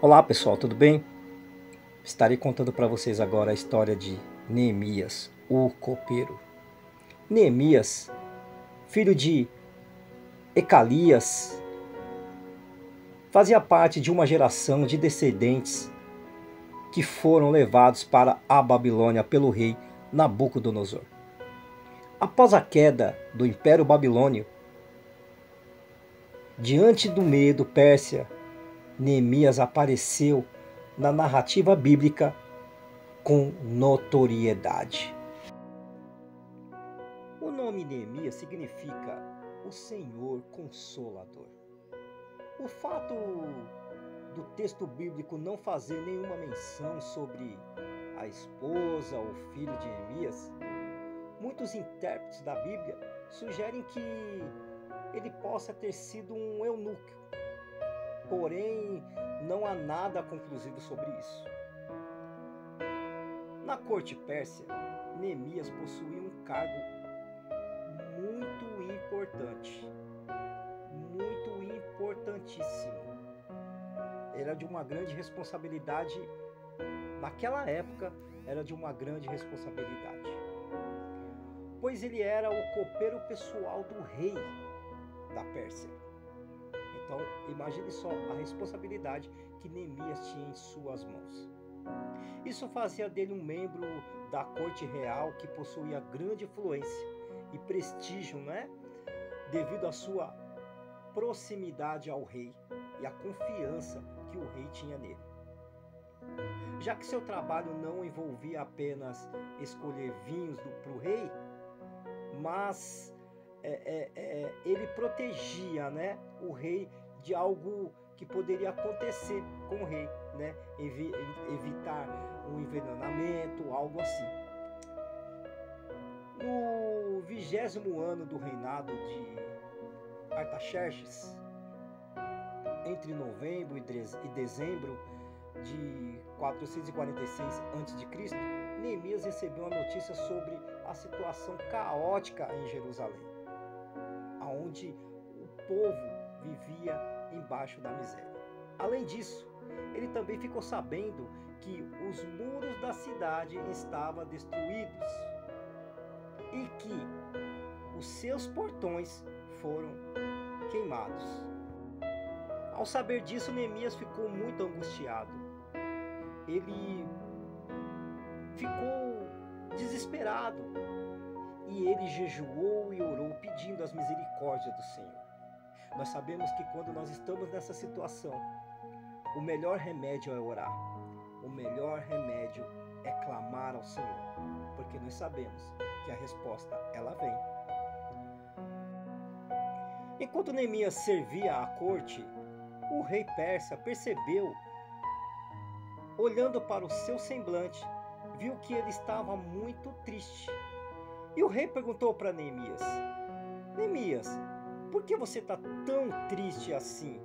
Olá pessoal, tudo bem? Estarei contando para vocês agora a história de Neemias, o copeiro. Neemias, filho de Ecalias, fazia parte de uma geração de descendentes que foram levados para a Babilônia pelo rei Nabucodonosor. Após a queda do Império Babilônio, diante do medo Pérsia, Neemias apareceu na narrativa bíblica com notoriedade. O nome Neemias significa o Senhor Consolador. O fato do texto bíblico não fazer nenhuma menção sobre a esposa ou filho de Neemias, muitos intérpretes da Bíblia sugerem que ele possa ter sido um eunuco. Porém, não há nada conclusivo sobre isso. Na corte pérsia, Neemias possuía um cargo muito importantíssimo. Era de uma grande responsabilidade, naquela época, era de uma grande responsabilidade. Pois ele era o copeiro pessoal do rei da Pérsia. Então, imagine só a responsabilidade que Neemias tinha em suas mãos. Isso fazia dele um membro da corte real que possuía grande influência e prestígio, devido à sua proximidade ao rei e a confiança que o rei tinha nele. Já que seu trabalho não envolvia apenas escolher vinhos para o rei, mas ele protegia, o rei de algo que poderia acontecer com o rei, evitar um envenenamento, algo assim. No 20º ano do reinado de Artaxerxes, entre novembro e dezembro de 446 a.C., Neemias recebeu uma notícia sobre a situação caótica em Jerusalém, onde o povo vivia embaixo da miséria. Além disso, ele também ficou sabendo que os muros da cidade estavam destruídos e que os seus portões foram queimados. Ao saber disso, Neemias ficou muito angustiado. Ele ficou desesperado e ele jejuou e orou pedindo as misericórdias do Senhor. Nós sabemos que quando nós estamos nessa situação, o melhor remédio é orar. O melhor remédio é clamar ao Senhor, porque nós sabemos que a resposta, ela vem. Enquanto Neemias servia à corte, o rei persa percebeu, olhando para o seu semblante, viu que ele estava muito triste. E o rei perguntou para Neemias: Neemias, por que você está tão triste assim?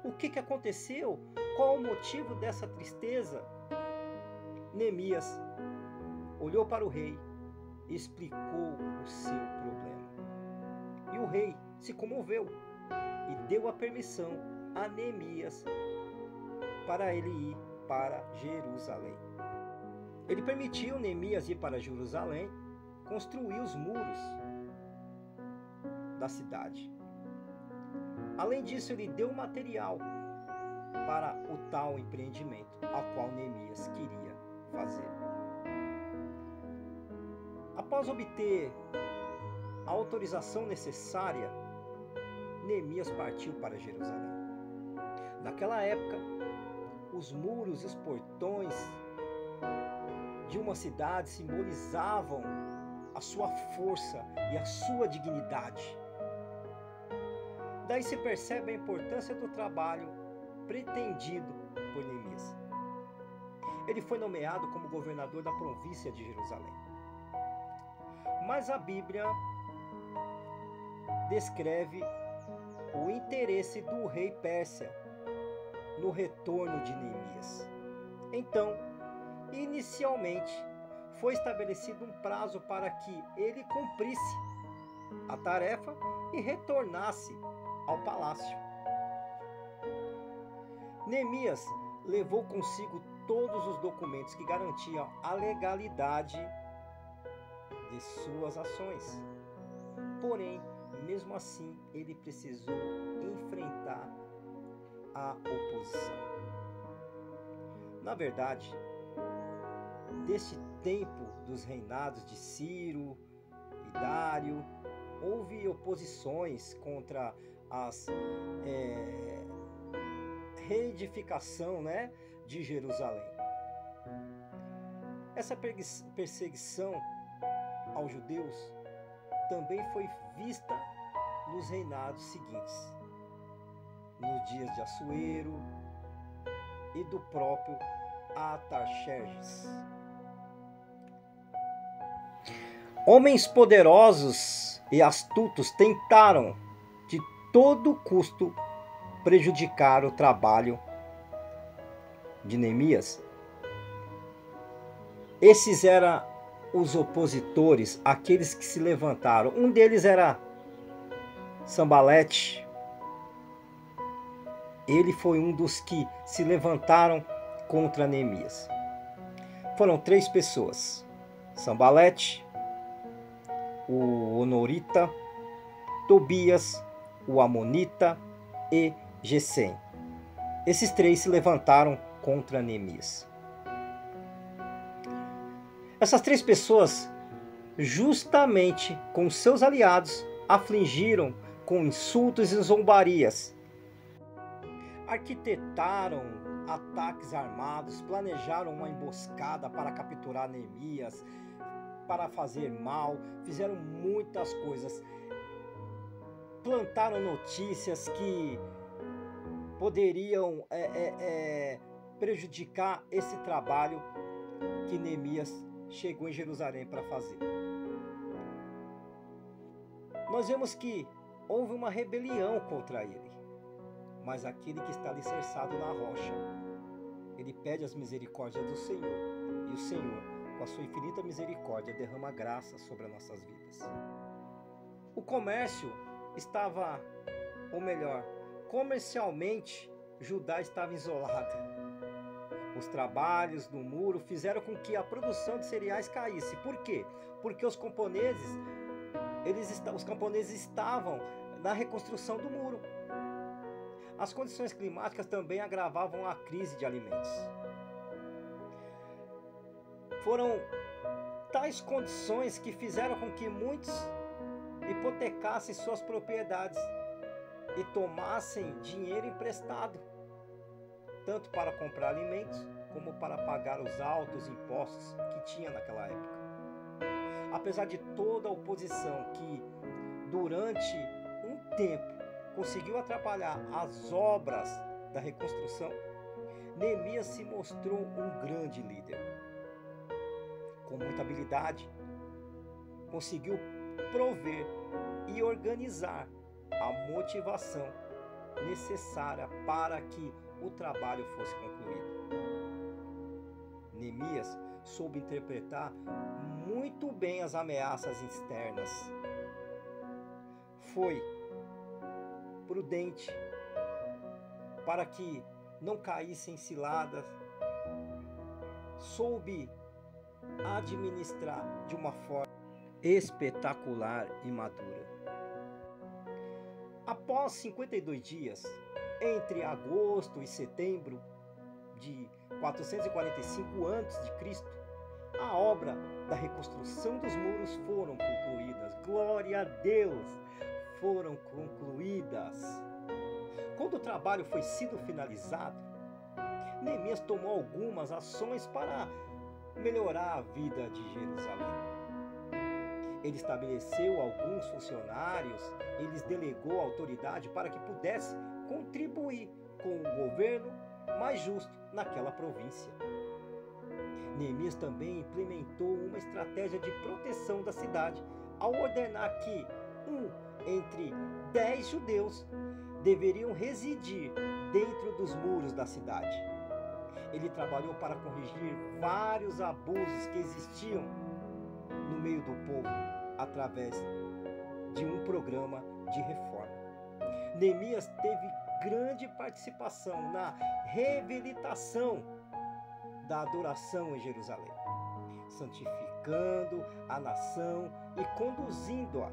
O que aconteceu? Qual o motivo dessa tristeza? Neemias olhou para o rei e explicou o seu problema. E o rei se comoveu e deu a permissão a Neemias para ele ir para Jerusalém. Ele permitiu Neemias ir para Jerusalém, construir os muros da cidade. Além disso, ele deu material para o tal empreendimento ao qual Neemias queria fazer. Após obter a autorização necessária, Neemias partiu para Jerusalém. Naquela época, os muros e os portões de uma cidade simbolizavam a sua força e a sua dignidade. Daí se percebe a importância do trabalho pretendido por Neemias. Ele foi nomeado como governador da província de Jerusalém. Mas a Bíblia descreve o interesse do rei Pérsia no retorno de Neemias. Então, inicialmente, foi estabelecido um prazo para que ele cumprisse a tarefa e retornasse ao palácio. Neemias levou consigo todos os documentos que garantiam a legalidade de suas ações. Porém, mesmo assim, ele precisou enfrentar a oposição. Na verdade, deste tempo dos reinados de Ciro e Dário, houve oposições contra as reedificação, de Jerusalém. Essa perseguição aos judeus também foi vista nos reinados seguintes, nos dias de Assuero e do próprio Artaxerxes. Homens poderosos e astutos tentaram de todo custo prejudicar o trabalho de Neemias. Esses eram os opositores, aqueles que se levantaram. Um deles era Sambalete. Ele foi um dos que se levantaram contra Neemias. Foram 3 pessoas: Sambalete, o Honorita, Tobias, o Amonita e Gesem. Esses 3 se levantaram contra Neemias. Essas 3 pessoas, justamente com seus aliados, afligiram com insultos e zombarias. Arquitetaram ataques armados, planejaram uma emboscada para capturar Neemias, para fazer mal, fizeram muitas coisas. Plantaram notícias que poderiam prejudicar esse trabalho que Neemias chegou em Jerusalém para fazer. Nós vemos que houve uma rebelião contra ele, mas aquele que está alicerçado na rocha, ele pede as misericórdias do Senhor, e o Senhor, com a sua infinita misericórdia, derrama graça sobre as nossas vidas. O comércio estava, ou melhor, comercialmente, Judá estava isolada. Os trabalhos do muro fizeram com que a produção de cereais caísse. Por quê? Porque os camponeses estavam na reconstrução do muro. As condições climáticas também agravavam a crise de alimentos. Foram tais condições que fizeram com que muitos hipotecassem suas propriedades e tomassem dinheiro emprestado, tanto para comprar alimentos como para pagar os altos impostos que tinha naquela época. Apesar de toda a oposição que durante um tempo conseguiu atrapalhar as obras da reconstrução, Neemias se mostrou um grande líder. Com muita habilidade, conseguiu prover e organizar a motivação necessária para que o trabalho fosse concluído. Neemias soube interpretar muito bem as ameaças externas. Foi prudente para que não caíssem ciladas. Soube administrar de uma forma espetacular e madura. Após 52 dias, entre agosto e setembro de 445 a.C., a obra da reconstrução dos muros foram concluídas. Glória a Deus! Foram concluídas. Quando o trabalho foi sido finalizado, Neemias tomou algumas ações para melhorar a vida de Jerusalém. Ele estabeleceu alguns funcionários, ele delegou autoridade para que pudesse contribuir com o governo mais justo naquela província. Neemias também implementou uma estratégia de proteção da cidade, ao ordenar que entre 10 judeus deveriam residir dentro dos muros da cidade. Ele trabalhou para corrigir vários abusos que existiam no meio do povo através de um programa de reforma. Neemias teve grande participação na reabilitação da adoração em Jerusalém, santificando a nação e conduzindo-a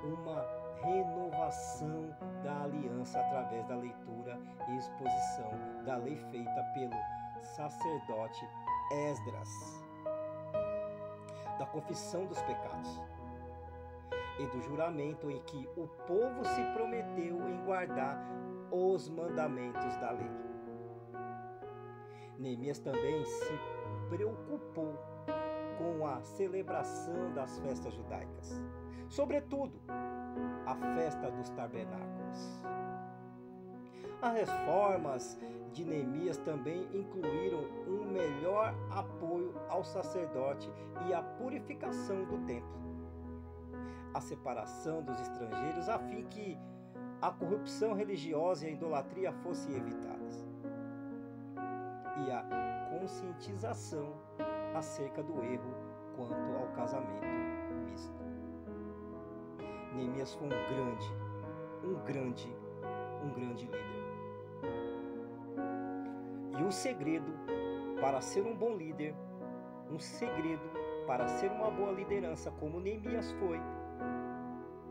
uma renovação da aliança através da leitura e exposição da lei feita pelo sacerdote Esdras, da confissão dos pecados e do juramento em que o povo se prometeu em guardar os mandamentos da lei. Neemias também se preocupou com a celebração das festas judaicas, sobretudo a festa dos tabernáculos. As reformas de Neemias também incluíram um melhor apoio ao sacerdote e a purificação do templo, a separação dos estrangeiros a fim que a corrupção religiosa e a idolatria fossem evitadas, e a conscientização acerca do erro quanto ao casamento misto. Neemias foi um grande líder. E o segredo para ser um bom líder, um segredo para ser uma boa liderança como Neemias foi,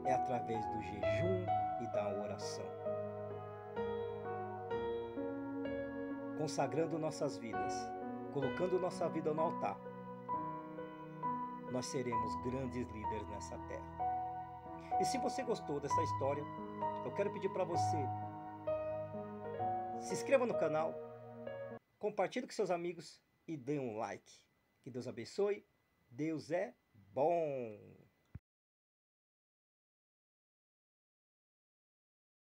é através do jejum e da oração. Consagrando nossas vidas, colocando nossa vida no altar, nós seremos grandes líderes nessa terra. E se você gostou dessa história, eu quero pedir para você, se inscreva no canal, compartilhe com seus amigos e dê um like. Que Deus abençoe. Deus é bom.